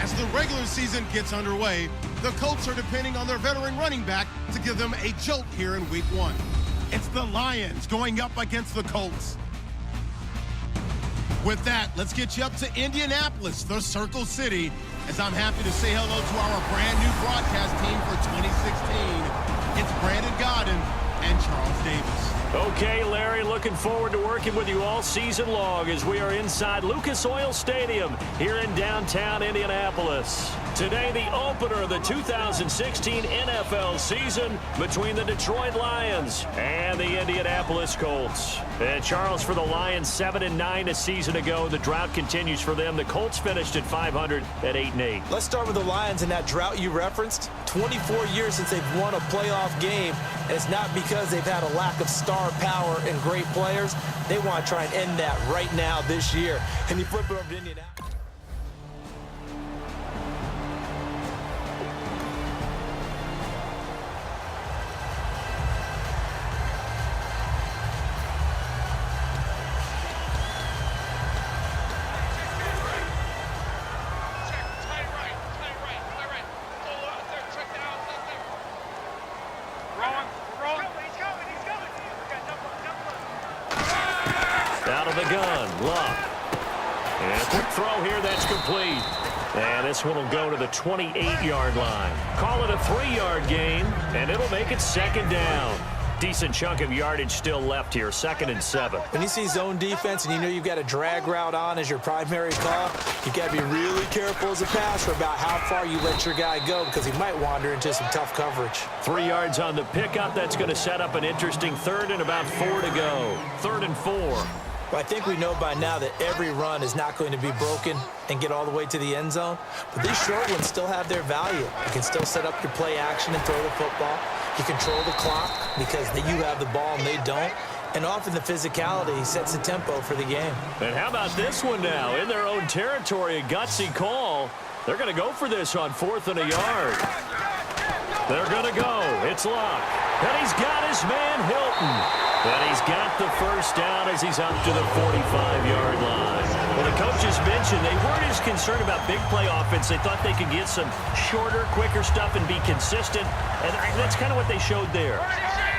As the regular season gets underway, the Colts are depending on their veteran running back to give them a jolt here in Week 1. It's the Lions going up against the Colts. With that, let's get you up to Indianapolis, the Circle City, as I'm happy to say hello to our brand new broadcast team for 2016. It's Brandon Godden and Charles Davis. Okay, Larry, looking forward to working with you all season long as we are inside Lucas Oil Stadium here in downtown Indianapolis. Today, the opener of the 2016 NFL season between the Detroit Lions and the Indianapolis Colts. And Charles, for the Lions, 7-9 a season ago. The drought continues for them. The Colts finished at 500 at 8-8. Let's start with the Lions and that drought you referenced. 24 years since they've won a playoff game, and it's not because they've had a lack of star power and great players. They want to try and end that right now this year. And you flip it over to Indianapolis. Out of the gun, Luck. And a quick throw here, that's complete. And this one will go to the 28-yard line. Call it a 3-yard gain, and it'll make it second down. Decent chunk of yardage still left here, 2nd and 7. When you see zone defense and you know you've got a drag route on as your primary call, you've got to be really careful as a passer about how far you let your guy go because he might wander into some tough coverage. 3 yards on the pickup. That's going to set up an interesting 3rd and about 4 to go. 3rd and 4. Well, I think we know by now that every run is not going to be broken and get all the way to the end zone. But these short ones still have their value. You can still set up your play action and throw the football. You control the clock because you have the ball and they don't. And often the physicality sets the tempo for the game. And how about this one now? In their own territory, a gutsy call. They're going to go for this on 4th and a yard. They're going to go. It's Luck. And he's got his man, Hilton. And he's got the first down as he's up to the 45-yard line. Well, the coaches mentioned they weren't as concerned about big play offense. They thought they could get some shorter, quicker stuff and be consistent. And that's kind of what they showed there.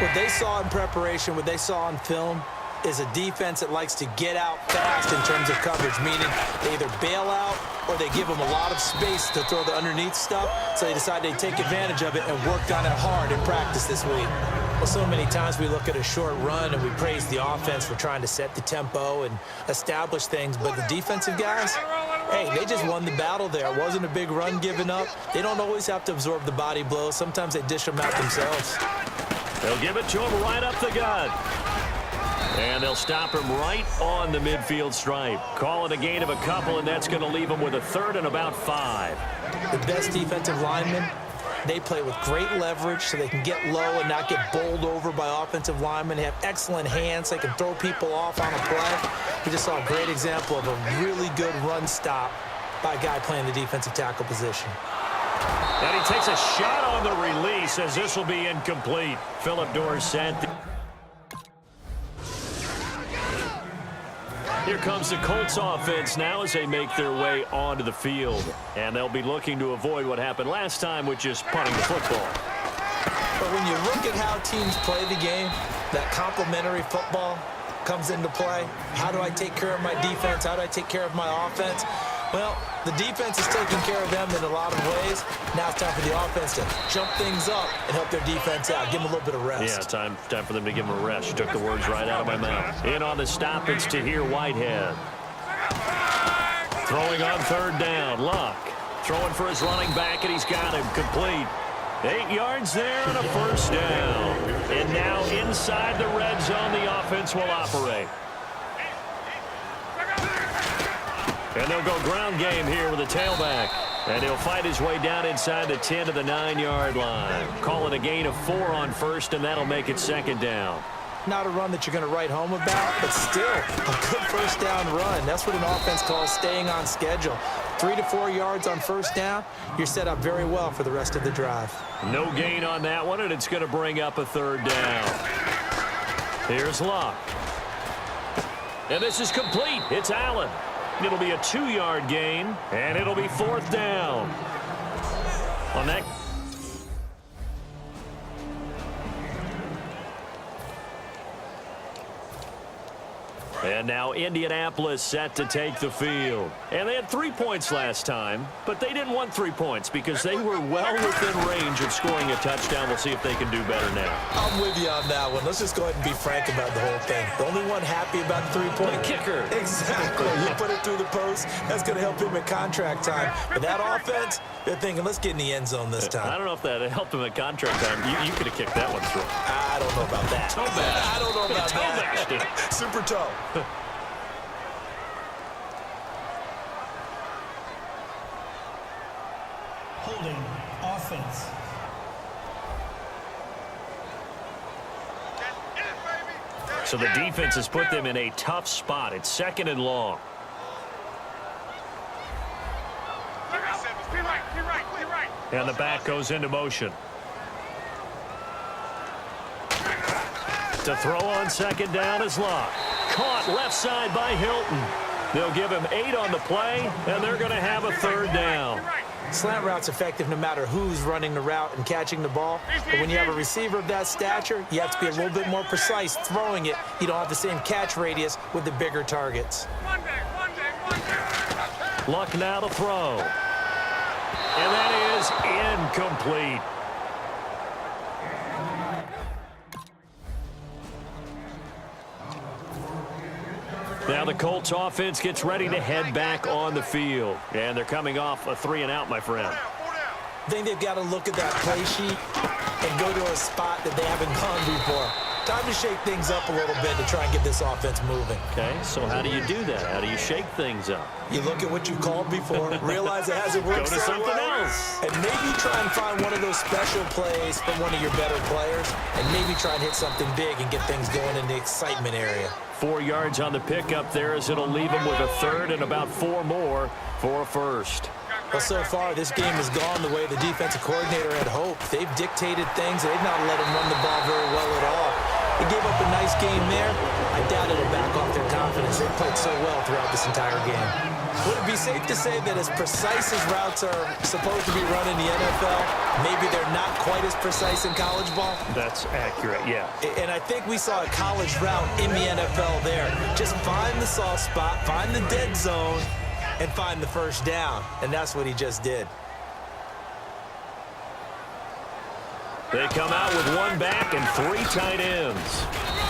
What they saw in preparation, what they saw on film, is a defense that likes to get out fast in terms of coverage, meaning they either bail out or they give them a lot of space to throw the underneath stuff, so they decided they'd take advantage of it and worked on it hard in practice this week. Well, so many times we look at a short run and we praise the offense for trying to set the tempo and establish things, but the defensive guys, hey, they just won the battle there. It wasn't a big run given up. They don't always have to absorb the body blows. Sometimes they dish them out themselves. They'll give it to him right up the gut. And they'll stop him right on the midfield stripe. Call it a gain of a couple, and that's going to leave him with a 3rd and about 5. The best defensive linemen, they play with great leverage so they can get low and not get bowled over by offensive linemen. They have excellent hands. They can throw people off on a play. We just saw a great example of a really good run stop by a guy playing the defensive tackle position. And he takes a shot on the release as this will be incomplete. Philip Dorsett. Here comes the Colts offense now as they make their way onto the field. And they'll be looking to avoid what happened last time, which is punting the football. But when you look at how teams play the game, that complementary football comes into play. How do I take care of my defense? How do I take care of my offense? Well, the defense is taking care of them in a lot of ways. Now it's time for the offense to jump things up and help their defense out. Give them a little bit of rest. Yeah, time for them to give them a rest. You took the words right out of my mouth. In on the stop, it's Tahir Whitehead. Throwing on 3rd down, Luck. Throwing for his running back, and he's got him complete. 8 yards there and a first down. And now inside the red zone, the offense will operate. And they'll go ground game here with a tailback. And he'll fight his way down inside the 10 to the 9-yard line. Call it a gain of 4 on 1st, and that'll make it 2nd down. Not a run that you're going to write home about, but still a good first down run. That's what an offense calls staying on schedule. 3 to 4 yards on first down, you're set up very well for the rest of the drive. No gain on that one, and it's going to bring up a 3rd down. Here's Luck. And this is complete. It's Allen. It'll be a 2-yard gain, and it'll be 4th down. On that. And now Indianapolis set to take the field. And they had 3 points last time, but they didn't want 3 points because they were well within range of scoring a touchdown. We'll see if they can do better now. I'm with you on that one. Let's just go ahead and be frank about the whole thing. The only one happy about the 3-point kicker. Exactly. You put it through the post. That's going to help him at contract time. But that offense, they're thinking, let's get in the end zone this time. I don't know if that helped him at contract time. You could have kicked that one through. I don't know about that. Toe bash. I don't know about that. Bashed. Super toe. Holding offense. So the defense has put them in a tough spot. It's 2nd and long. And the back goes into motion. To throw on 2nd down is Locke. Caught left side by Hilton. They'll give him 8 on the play, and they're going to have a 3rd down. Slant route's effective no matter who's running the route and catching the ball. But when you have a receiver of that stature, you have to be a little bit more precise throwing it. You don't have the same catch radius with the bigger targets. Luck now to throw. And that is incomplete. Now the Colts offense gets ready to head back on the field. And they're coming off a 3-and-out, my friend. I think they've got to look at that play sheet and go to a spot that they haven't gone before. Time to shake things up a little bit to try and get this offense moving. Okay, so how do you do that? How do you shake things up? You look at what you called before, realize it hasn't worked Go to so something well, else. and maybe try and find one of those special plays from one of your better players, and maybe try and hit something big and get things going in the excitement area. 4 yards on the pickup there as it'll leave him with a 3rd and about 4 more for a 1st. Well, so far, this game has gone the way the defensive coordinator had hoped. They've dictated things. They've not let him run the ball very well at all. They gave up a nice game there. I doubt it'll back off their confidence. They played so well throughout this entire game. Would it be safe to say that as precise as routes are supposed to be run in the NFL, maybe they're not quite as precise in college ball? That's accurate, yeah. And I think we saw a college route in the NFL there. Just find the soft spot, find the dead zone, and find the 1st down. And that's what he just did. They come out with 1 back and 3 tight ends.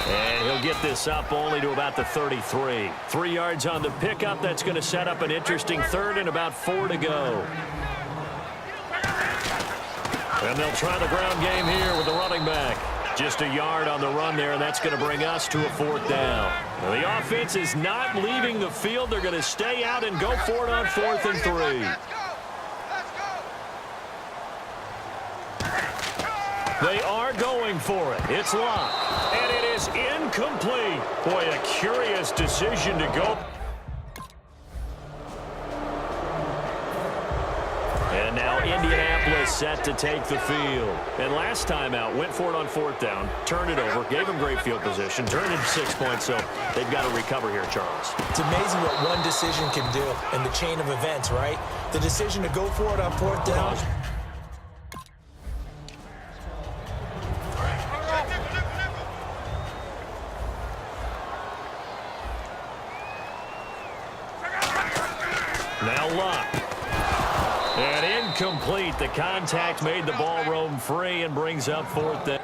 And he'll get this up only to about the 33. 3 yards on the pickup. That's going to set up an interesting 3rd and about 4 to go. And they'll try the ground game here with the running back. Just a yard on the run there, and that's going to bring us to a 4th down. Now, the offense is not leaving the field. They're going to stay out and go for it on 4th and 3. They are going for it. It's Locke. And it is incomplete. Boy, a curious decision to go. And now Indianapolis set to take the field. And last time out, went for it on 4th down, turned it over, gave them great field position, turned it 6 points, so they've got to recover here, Charles. It's amazing what one decision can do in the chain of events, right? The decision to go for it on 4th down. Now Locke. And incomplete. The contact made the ball roam free and brings up 4th down.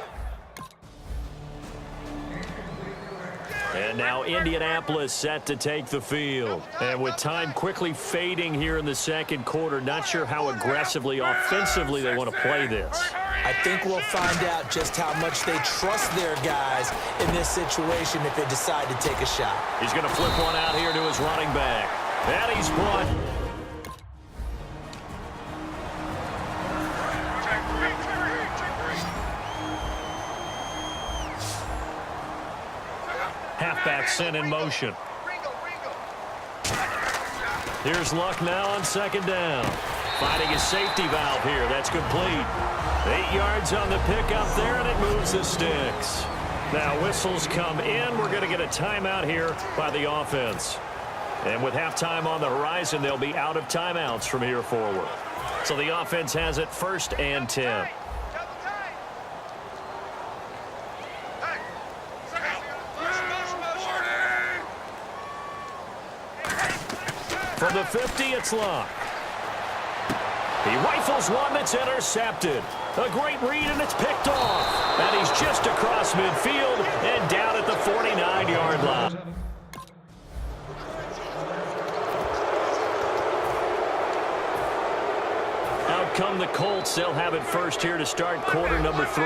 And now Indianapolis set to take the field. And with time quickly fading here in the 2nd quarter, not sure how aggressively, offensively they want to play this. I think we'll find out just how much they trust their guys in this situation if they decide to take a shot. He's going to flip one out here to his running back. And he's brought. Halfback sent in motion. Here's Luck now on 2nd down. Finding his safety valve here. That's complete. 8 yards on the pickup there, and it moves the sticks. Now whistles come in. We're going to get a timeout here by the offense. And with halftime on the horizon, they'll be out of timeouts from here forward. So the offense has it 1st and 10. From the 50, it's Luck. He rifles one that's intercepted. A great read, and it's picked off. And he's just across midfield and down at the 49-yard line. Out come the Colts. They'll have it first here to start quarter number 3.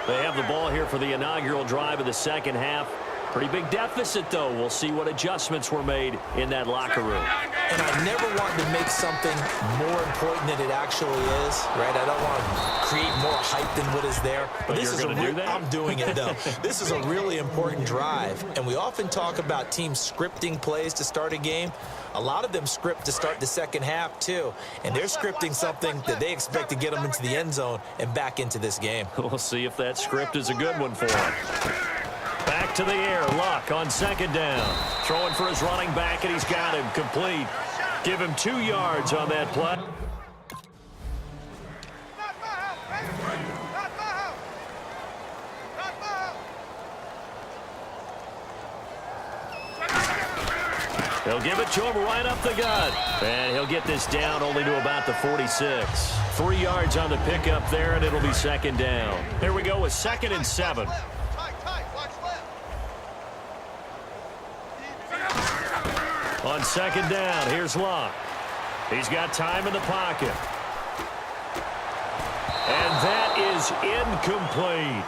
They have the ball here for the inaugural drive of the second half. Pretty big deficit, though. We'll see what adjustments were made in that locker room. And I never want to make something more important than it actually is, right? I don't want to create more hype than what is there. But this you're is going to do that? I'm doing it, though. This is a really important drive. And we often talk about teams scripting plays to start a game. A lot of them script to start the second half, too. And they're scripting something that they expect to get them into the end zone and back into this game. We'll see if that script is a good one for them. Back to the air. Luck on second down. Throwing for his running back, and he's got him complete. Give him 2 yards on that play. He'll give it to him right up the gut. And he'll get this down only to about the 46. 3 yards on the pickup there, and it'll be second down. Here we go with 2nd and 7. On second down, here's Luck. He's got time in the pocket. And that is incomplete.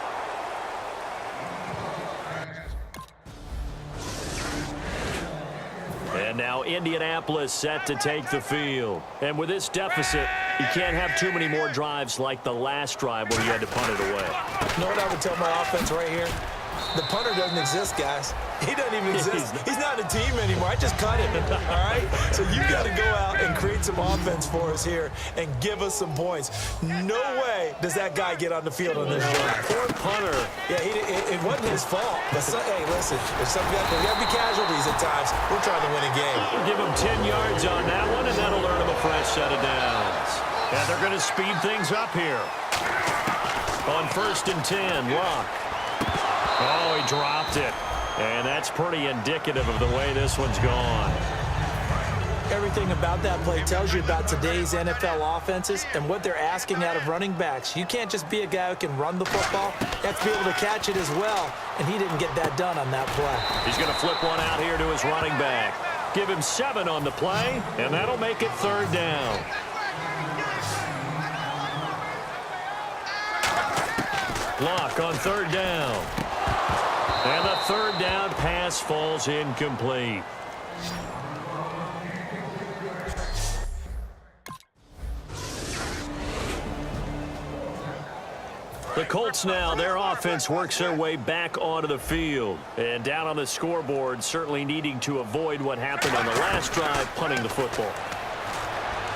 And now Indianapolis set to take the field. And with this deficit, you can't have too many more drives like the last drive where you had to punt it away. You know what I would tell my offense right here? The punter doesn't exist, guys. He doesn't even exist. He's not a team anymore. I just cut him, all right? So you've got to go out and create some offense for us here and give us some points. No way does that guy get on the field on this drive. Poor punter. Yeah, it wasn't his fault. But hey, listen, there's got to be casualties at times. We're trying to win a game. We'll give him 10 yards on that one, and that'll earn him a fresh set of downs. And they're going to speed things up here. On 1st and 10, Luck. Oh, he dropped it. And that's pretty indicative of the way this one's gone. Everything about that play tells you about today's NFL offenses and what they're asking out of running backs. You can't just be a guy who can run the football. You have to be able to catch it as well, and he didn't get that done on that play. He's going to flip one out here to his running back. Give him 7 on the play, and that'll make it 3rd down. Luck on 3rd down. And the 3rd down pass falls incomplete. The Colts now, their offense works their way back onto the field. And down on the scoreboard, certainly needing to avoid what happened on the last drive, punting the football.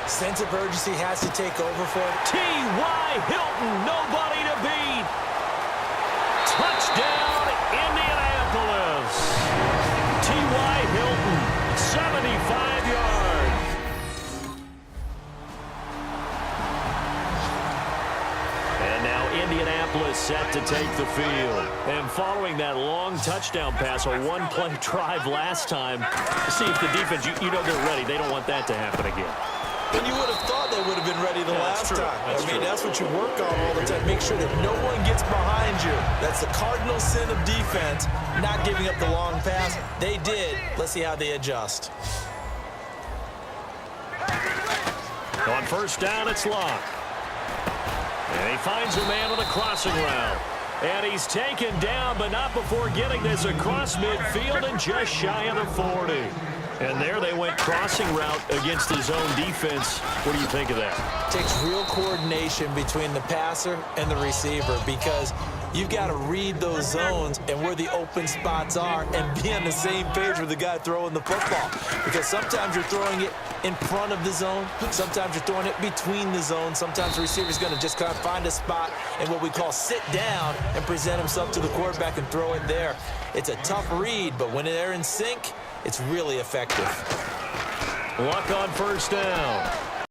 Sense of urgency has to take over for it. T.Y. Hilton, nobody to beat. Touchdown, Indianapolis. T.Y. Hilton, 75 yards. And now Indianapolis set to take the field. And following that long touchdown pass, a one-play drive last time, see if the defense, you know they're ready. They don't want that to happen again. And you would have thought they would have been ready the last time. That's what you work on all the time. Make sure that no one gets behind you. That's the cardinal sin of defense, not giving up the long pass. They did. Let's see how they adjust. On 1st down, it's Luck. And he finds a man on the crossing route. And he's taken down, but not before getting this across midfield and just shy of the 40. And there they went crossing route against his own defense. What do you think of that? It takes real coordination between the passer and the receiver because you've got to read those zones and where the open spots are and be on the same page with the guy throwing the football. Because sometimes you're throwing it in front of the zone. Sometimes you're throwing it between the zones. Sometimes the receiver's going to just kind of find a spot and what we call sit down and present himself to the quarterback and throw it there. It's a tough read, but when they're in sync, it's really effective. Luck on first down.